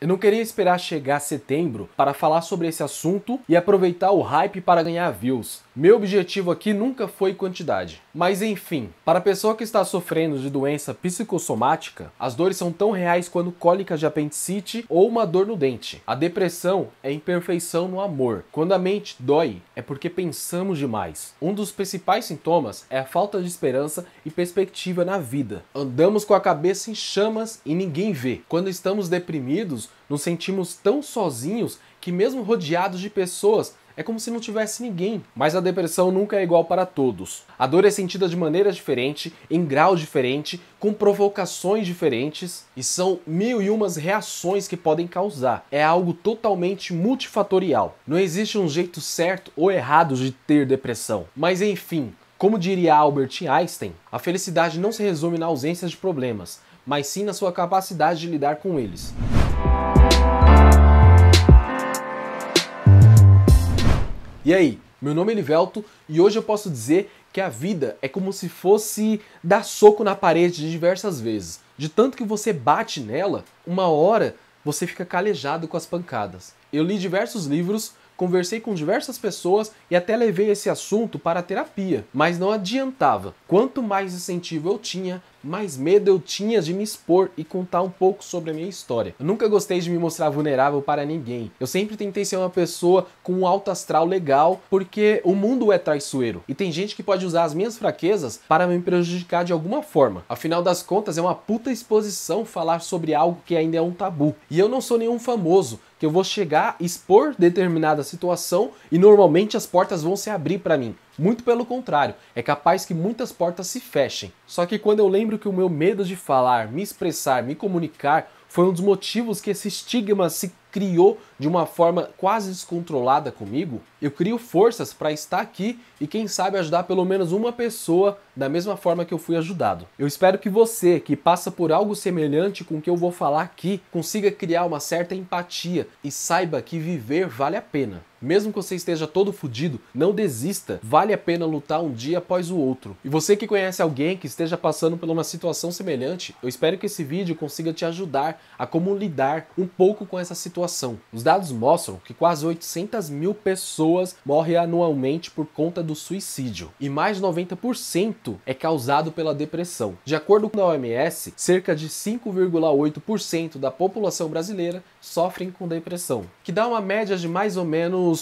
Eu não queria esperar chegar setembro para falar sobre esse assunto e aproveitar o hype para ganhar views. Meu objetivo aqui nunca foi quantidade. Mas enfim, para a pessoa que está sofrendo de doença psicossomática, as dores são tão reais quanto cólica de apendicite ou uma dor no dente. A depressão é imperfeição no amor. Quando a mente dói, é porque pensamos demais. Um dos principais sintomas é a falta de esperança e perspectiva na vida. Andamos com a cabeça em chamas e ninguém vê. Quando estamos deprimidos, nos sentimos tão sozinhos que mesmo rodeados de pessoas, é como se não tivesse ninguém. Mas a depressão nunca é igual para todos. A dor é sentida de maneira diferente, em grau diferente, com provocações diferentes, e são mil e umas reações que podem causar. É algo totalmente multifatorial. Não existe um jeito certo ou errado de ter depressão. Mas enfim, como diria Albert Einstein, a felicidade não se resume na ausência de problemas, mas sim na sua capacidade de lidar com eles. E aí, meu nome é Elivelto e hoje eu posso dizer que a vida é como se fosse dar soco na parede diversas vezes. De tanto que você bate nela, uma hora você fica calejado com as pancadas. Eu li diversos livros, conversei com diversas pessoas e até levei esse assunto para a terapia, mas não adiantava. Quanto mais incentivo eu tinha, mais medo eu tinha de me expor e contar um pouco sobre a minha história. Eu nunca gostei de me mostrar vulnerável para ninguém. Eu sempre tentei ser uma pessoa com um alto astral legal, porque o mundo é traiçoeiro. E tem gente que pode usar as minhas fraquezas para me prejudicar de alguma forma. Afinal das contas, é uma puta exposição falar sobre algo que ainda é um tabu. E eu não sou nenhum famoso, que eu vou chegar, expor determinada situação e normalmente as portas vão se abrir para mim. Muito pelo contrário, é capaz que muitas portas se fechem. Só que quando eu lembro que o meu medo de falar, me expressar, me comunicar foi um dos motivos que esse estigma se criou de uma forma quase descontrolada comigo, eu crio forças para estar aqui e quem sabe ajudar pelo menos uma pessoa da mesma forma que eu fui ajudado. Eu espero que você, que passa por algo semelhante com o que eu vou falar aqui, consiga criar uma certa empatia e saiba que viver vale a pena. Mesmo que você esteja todo fodido, não desista. Vale a pena lutar um dia após o outro. E você que conhece alguém que esteja passando por uma situação semelhante, eu espero que esse vídeo consiga te ajudar a como lidar um pouco com essa situação. Os dados mostram que quase 800 mil pessoas morrem anualmente por conta do suicídio. E mais de 90% é causado pela depressão. De acordo com a OMS, cerca de 5,8% da população brasileira sofrem com depressão, que dá uma média de mais ou menos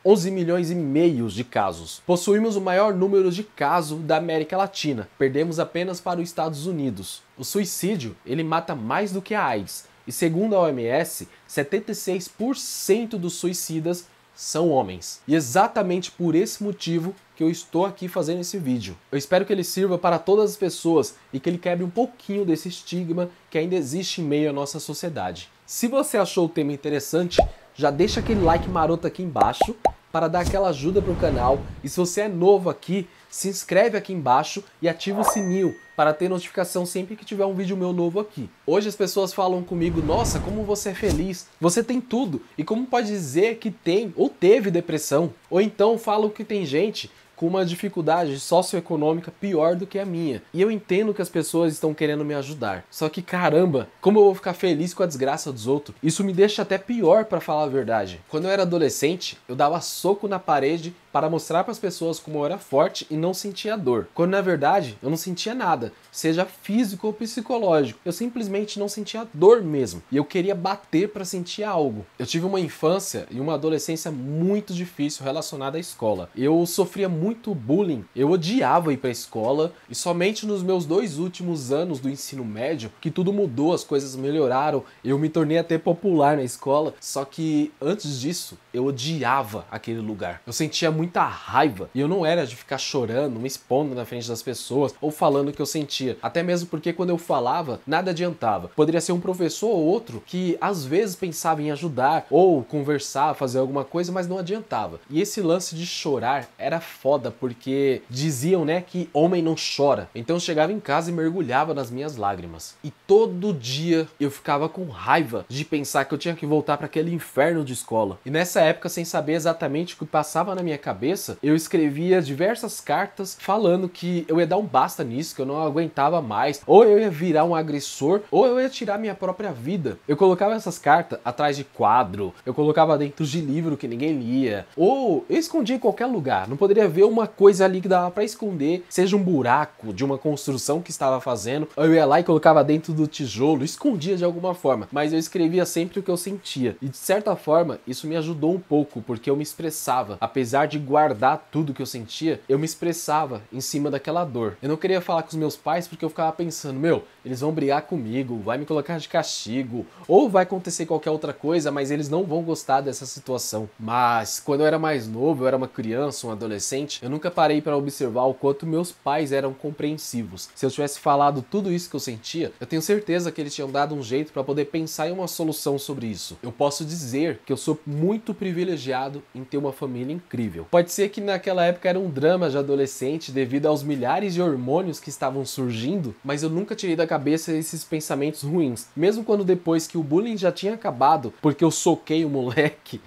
11 milhões e meio de casos. Possuímos o maior número de casos da América Latina. Perdemos apenas para os Estados Unidos. O suicídio, ele mata mais do que a AIDS. E segundo a OMS, 76% dos suicidas são homens. E exatamente por esse motivo que eu estou aqui fazendo esse vídeo. Eu espero que ele sirva para todas as pessoas e que ele quebre um pouquinho desse estigma que ainda existe em meio à nossa sociedade. Se você achou o tema interessante, já deixa aquele like maroto aqui embaixo para dar aquela ajuda para o canal. E se você é novo aqui, se inscreve aqui embaixo e ativa o sininho para ter notificação sempre que tiver um vídeo meu novo aqui. Hoje as pessoas falam comigo, nossa, como você é feliz, você tem tudo. E como pode dizer que tem ou teve depressão? Ou então falam que tem gente com uma dificuldade socioeconômica pior do que a minha. E eu entendo que as pessoas estão querendo me ajudar. Só que caramba, como eu vou ficar feliz com a desgraça dos outros? Isso me deixa até pior, para falar a verdade. Quando eu era adolescente, eu dava soco na parede para mostrar para as pessoas como eu era forte e não sentia dor. Quando na verdade eu não sentia nada, seja físico ou psicológico. Eu simplesmente não sentia dor mesmo. E eu queria bater para sentir algo. Eu tive uma infância e uma adolescência muito difícil relacionada à escola. Eu sofria muito bullying. Eu odiava ir para a escola e somente nos meus 2 últimos anos do ensino médio que tudo mudou, as coisas melhoraram. Eu me tornei até popular na escola. Só que antes disso, eu odiava aquele lugar. Eu sentia muita raiva e eu não era de ficar chorando, me expondo na frente das pessoas ou falando o que eu sentia. Até mesmo porque quando eu falava, nada adiantava. Poderia ser um professor ou outro que às vezes pensava em ajudar ou conversar, fazer alguma coisa, mas não adiantava. E esse lance de chorar era foda porque diziam, né, que homem não chora. Então eu chegava em casa e mergulhava nas minhas lágrimas. E todo dia eu ficava com raiva de pensar que eu tinha que voltar para aquele inferno de escola. E nessa época, sem saber exatamente o que passava na minha cabeça, cabeça, eu escrevia diversas cartas falando que eu ia dar um basta nisso, que eu não aguentava mais, ou eu ia virar um agressor, ou eu ia tirar minha própria vida. Eu colocava essas cartas atrás de quadro, eu colocava dentro de livro que ninguém lia, ou eu escondia em qualquer lugar. Não poderia ver uma coisa ali que dava pra esconder, seja um buraco de uma construção que estava fazendo, eu ia lá e colocava dentro do tijolo, escondia de alguma forma, mas eu escrevia sempre o que eu sentia. E de certa forma, isso me ajudou um pouco, porque eu me expressava. Apesar de guardar tudo que eu sentia, eu me expressava em cima daquela dor. Eu não queria falar com os meus pais porque eu ficava pensando, meu, eles vão brigar comigo, vai me colocar de castigo, ou vai acontecer qualquer outra coisa, mas eles não vão gostar dessa situação. Mas quando eu era mais novo, eu era uma criança, um adolescente, eu nunca parei para observar o quanto meus pais eram compreensivos. Se eu tivesse falado tudo isso que eu sentia, eu tenho certeza que eles tinham dado um jeito para poder pensar em uma solução sobre isso. Eu posso dizer que eu sou muito privilegiado em ter uma família incrível. Pode ser que naquela época era um drama de adolescente devido aos milhares de hormônios que estavam surgindo, mas eu nunca tirei da cabeça esses pensamentos ruins. Mesmo quando depois que o bullying já tinha acabado, porque eu soquei o moleque,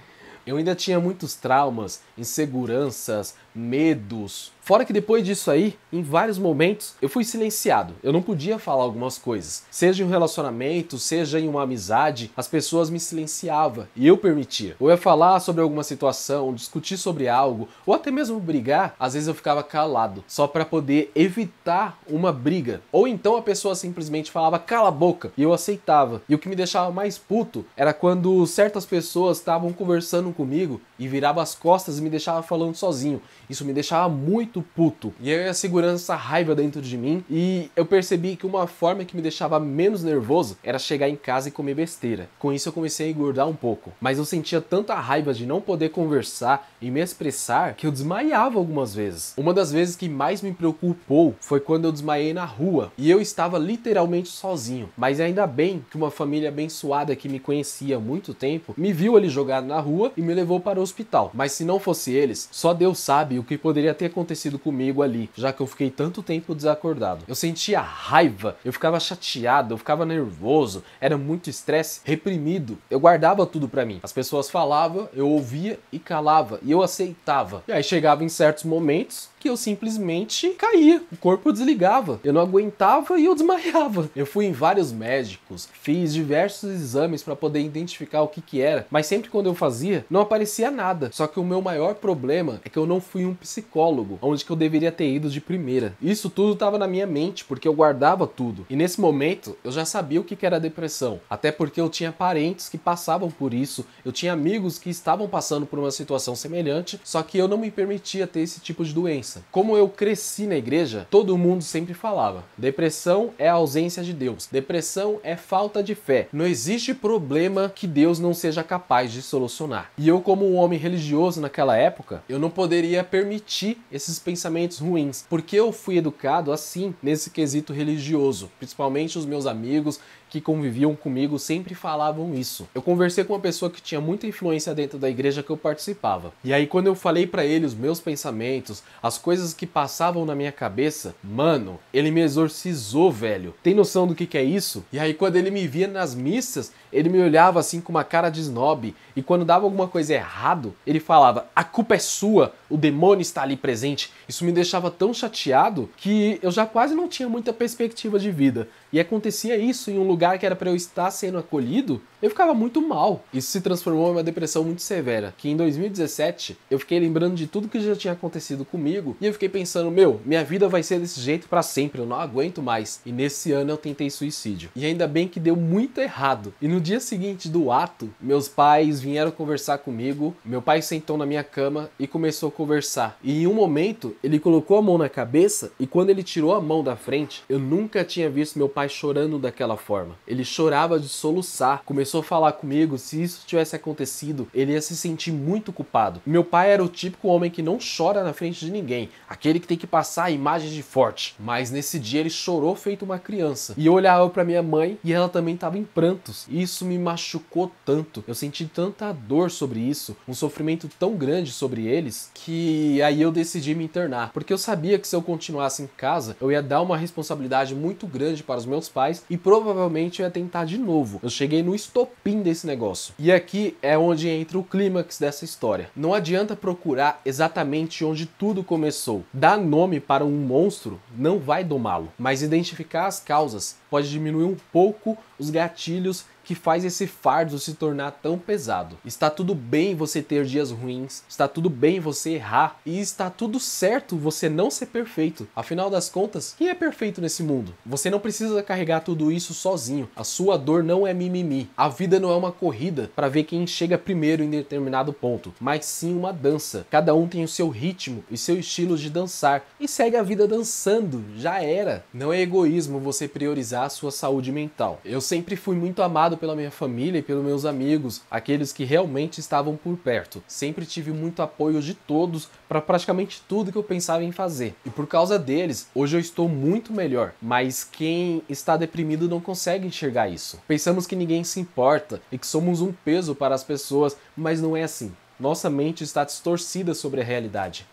eu ainda tinha muitos traumas, inseguranças, medos. Fora que depois disso aí, em vários momentos, eu fui silenciado. Eu não podia falar algumas coisas. Seja em um relacionamento, seja em uma amizade, as pessoas me silenciavam e eu permitia. Ou ia falar sobre alguma situação, discutir sobre algo, ou até mesmo brigar, às vezes eu ficava calado, só para poder evitar uma briga. Ou então a pessoa simplesmente falava, cala a boca, e eu aceitava. E o que me deixava mais puto era quando certas pessoas estavam conversando comigo e virava as costas e me deixava falando sozinho. Isso me deixava muito puto. E aí eu ia segurando essa raiva dentro de mim e eu percebi que uma forma que me deixava menos nervoso era chegar em casa e comer besteira. Com isso eu comecei a engordar um pouco. Mas eu sentia tanta raiva de não poder conversar e me expressar que eu desmaiava algumas vezes. Uma das vezes que mais me preocupou foi quando eu desmaiei na rua e eu estava literalmente sozinho. Mas ainda bem que uma família abençoada que me conhecia há muito tempo me viu ali jogado na rua e me levou para o hospital. Mas se não fosse eles, só Deus sabe o que poderia ter acontecido comigo ali, já que eu fiquei tanto tempo desacordado. Eu sentia raiva, eu ficava chateado, eu ficava nervoso, era muito estresse reprimido. Eu guardava tudo pra mim. As pessoas falavam, eu ouvia e calava, e eu aceitava. E aí chegava em certos momentos que eu simplesmente caía, o corpo desligava, eu não aguentava e eu desmaiava. Eu fui em vários médicos, fiz diversos exames para poder identificar o que era, mas sempre quando eu fazia, não aparecia nada. Só que o meu maior problema é que eu não fui um psicólogo, onde que eu deveria ter ido de primeira. Isso tudo estava na minha mente, porque eu guardava tudo. E nesse momento, eu já sabia o que era depressão, até porque eu tinha parentes que passavam por isso, eu tinha amigos que estavam passando por uma situação semelhante, só que eu não me permitia ter esse tipo de doença. Como eu cresci na igreja, todo mundo sempre falava: depressão é a ausência de Deus, depressão é falta de fé. Não existe problema que Deus não seja capaz de solucionar. E eu, como um homem religioso naquela época, eu não poderia permitir esses pensamentos ruins, porque eu fui educado assim, nesse quesito religioso. Principalmente os meus amigos que conviviam comigo sempre falavam isso. Eu conversei com uma pessoa que tinha muita influência dentro da igreja que eu participava. E aí quando eu falei pra ele os meus pensamentos, as coisas que passavam na minha cabeça, mano, ele me exorcizou, velho. Tem noção do que é isso? E aí quando ele me via nas missas, ele me olhava assim com uma cara de snob, e quando dava alguma coisa errado, ele falava: a culpa é sua, o demônio está ali presente. Isso me deixava tão chateado que eu já quase não tinha muita perspectiva de vida. E acontecia isso em um lugar que era para eu estar sendo acolhido, eu ficava muito mal. Isso se transformou em uma depressão muito severa, que em 2017 eu fiquei lembrando de tudo que já tinha acontecido comigo, e eu fiquei pensando, meu, minha vida vai ser desse jeito para sempre, eu não aguento mais. E nesse ano eu tentei suicídio. E ainda bem que deu muito errado. E no dia seguinte do ato, meus pais vieram conversar comigo, meu pai sentou na minha cama e começou a conversar. E em um momento, ele colocou a mão na cabeça, e quando ele tirou a mão da frente, eu nunca tinha visto meu pai chorando daquela forma. Ele chorava de soluçar, começou a falar comigo, se isso tivesse acontecido, ele ia se sentir muito culpado. Meu pai era o típico homem que não chora na frente de ninguém, aquele que tem que passar a imagem de forte. Mas nesse dia ele chorou feito uma criança. E eu olhava pra minha mãe e ela também estava em prantos. E isso me machucou tanto. Eu senti tanta dor sobre isso, um sofrimento tão grande sobre eles, que aí eu decidi me internar. Porque eu sabia que se eu continuasse em casa, eu ia dar uma responsabilidade muito grande para os meus pais e provavelmente eu ia tentar de novo. Eu cheguei no estômago estopim desse negócio. E aqui é onde entra o clímax dessa história. Não adianta procurar exatamente onde tudo começou. Dar nome para um monstro não vai domá-lo, mas identificar as causas pode diminuir um pouco os gatilhos que faz esse fardo se tornar tão pesado. Está tudo bem você ter dias ruins, está tudo bem você errar e está tudo certo você não ser perfeito. Afinal das contas, quem é perfeito nesse mundo? Você não precisa carregar tudo isso sozinho. A sua dor não é mimimi. A vida não é uma corrida para ver quem chega primeiro em determinado ponto, mas sim uma dança. Cada um tem o seu ritmo e seu estilo de dançar e segue a vida dançando. Já era. Não é egoísmo você priorizar a sua saúde mental. Eu sempre fui muito amado pela minha família e pelos meus amigos, aqueles que realmente estavam por perto. Sempre tive muito apoio de todos para praticamente tudo que eu pensava em fazer. E por causa deles, hoje eu estou muito melhor. Mas quem está deprimido não consegue enxergar isso. Pensamos que ninguém se importa e que somos um peso para as pessoas, mas não é assim. Nossa mente está distorcida sobre a realidade.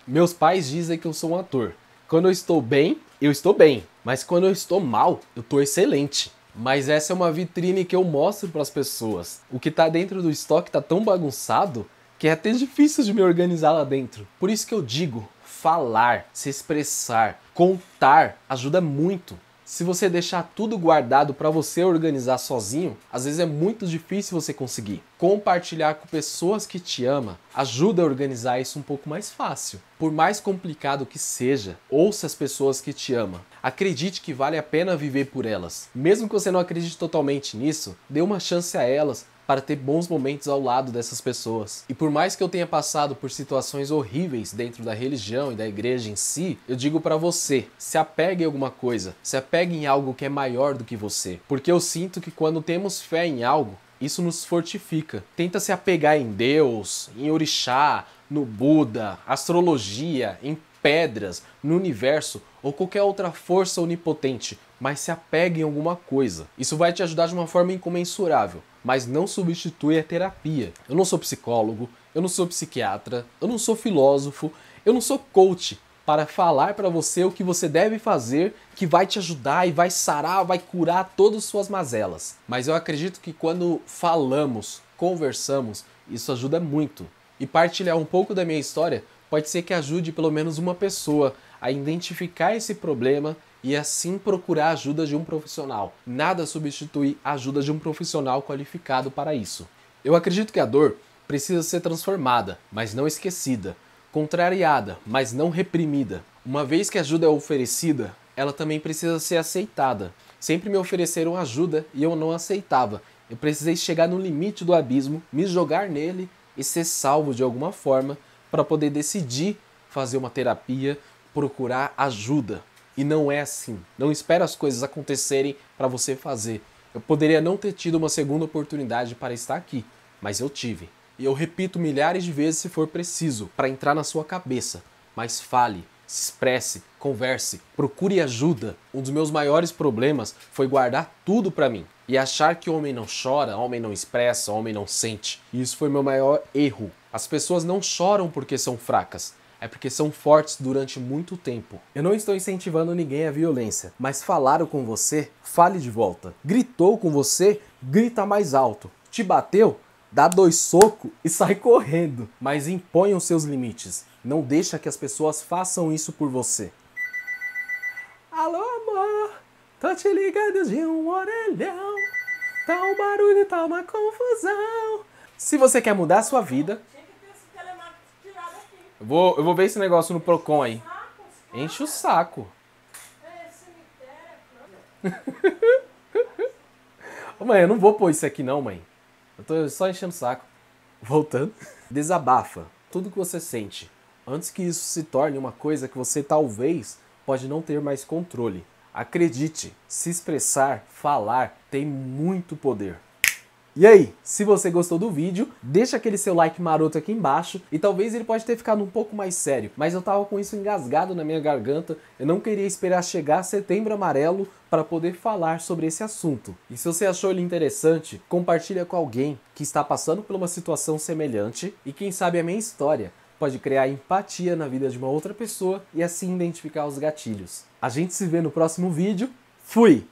Meus pais dizem que eu sou um ator. Quando eu estou bem, eu estou bem. Mas quando eu estou mal, eu estou excelente. Mas essa é uma vitrine que eu mostro para as pessoas. O que está dentro do estoque está tão bagunçado que é até difícil de me organizar lá dentro. Por isso que eu digo, falar, se expressar, contar ajuda muito. Se você deixar tudo guardado para você organizar sozinho, às vezes é muito difícil você conseguir. Compartilhar com pessoas que te amam ajuda a organizar isso um pouco mais fácil. Por mais complicado que seja, ouça as pessoas que te amam. Acredite que vale a pena viver por elas. Mesmo que você não acredite totalmente nisso, dê uma chance a elas para ter bons momentos ao lado dessas pessoas. E por mais que eu tenha passado por situações horríveis dentro da religião e da igreja em si, eu digo para você, se apegue em alguma coisa, se apegue em algo que é maior do que você. Porque eu sinto que quando temos fé em algo, isso nos fortifica. Tenta se apegar em Deus, em orixá, no Buda, astrologia, em pedras, no universo ou qualquer outra força onipotente, mas se apegue em alguma coisa. Isso vai te ajudar de uma forma incomensurável, mas não substitui a terapia. Eu não sou psicólogo, eu não sou psiquiatra, eu não sou filósofo, eu não sou coach para falar para você o que você deve fazer que vai te ajudar e vai sarar, vai curar todas as suas mazelas. Mas eu acredito que quando falamos, conversamos, isso ajuda muito. E partilhar um pouco da minha história pode ser que ajude pelo menos uma pessoa a identificar esse problema e assim procurar a ajuda de um profissional. Nada substitui a ajuda de um profissional qualificado para isso. Eu acredito que a dor precisa ser transformada, mas não esquecida, contrariada, mas não reprimida. Uma vez que a ajuda é oferecida, ela também precisa ser aceitada. Sempre me ofereceram ajuda e eu não aceitava. Eu precisei chegar no limite do abismo, me jogar nele e ser salvo de alguma forma para poder decidir fazer uma terapia, procurar ajuda. E não é assim. Não espera as coisas acontecerem para você fazer. Eu poderia não ter tido uma segunda oportunidade para estar aqui, mas eu tive. E eu repito milhares de vezes se for preciso, para entrar na sua cabeça. Mas fale, se expresse, converse, procure ajuda. Um dos meus maiores problemas foi guardar tudo para mim. E achar que homem não chora, homem não expressa, homem não sente. E isso foi meu maior erro. As pessoas não choram porque são fracas. É porque são fortes durante muito tempo. Eu não estou incentivando ninguém à violência, mas falaram com você, fale de volta. Gritou com você, grita mais alto. Te bateu? Dá 2 socos e sai correndo. Mas imponha os seus limites. Não deixa que as pessoas façam isso por você. Alô, amor, tô te ligando de um orelhão. Tá um barulho, tá uma confusão. Se você quer mudar a sua vida... Eu vou ver esse negócio no Procon aí. Enche o saco. Ô, mãe, eu não vou pôr isso aqui não, mãe. Eu tô só enchendo o saco. Voltando. Desabafa tudo que você sente. Antes que isso se torne uma coisa que você talvez pode não ter mais controle. Acredite, se expressar, falar, tem muito poder. E aí, se você gostou do vídeo, deixa aquele seu like maroto aqui embaixo e talvez ele pode ter ficado um pouco mais sério, mas eu tava com isso engasgado na minha garganta, eu não queria esperar chegar Setembro Amarelo para poder falar sobre esse assunto. E se você achou ele interessante, compartilha com alguém que está passando por uma situação semelhante e quem sabe a minha história pode criar empatia na vida de uma outra pessoa e assim identificar os gatilhos. A gente se vê no próximo vídeo. Fui!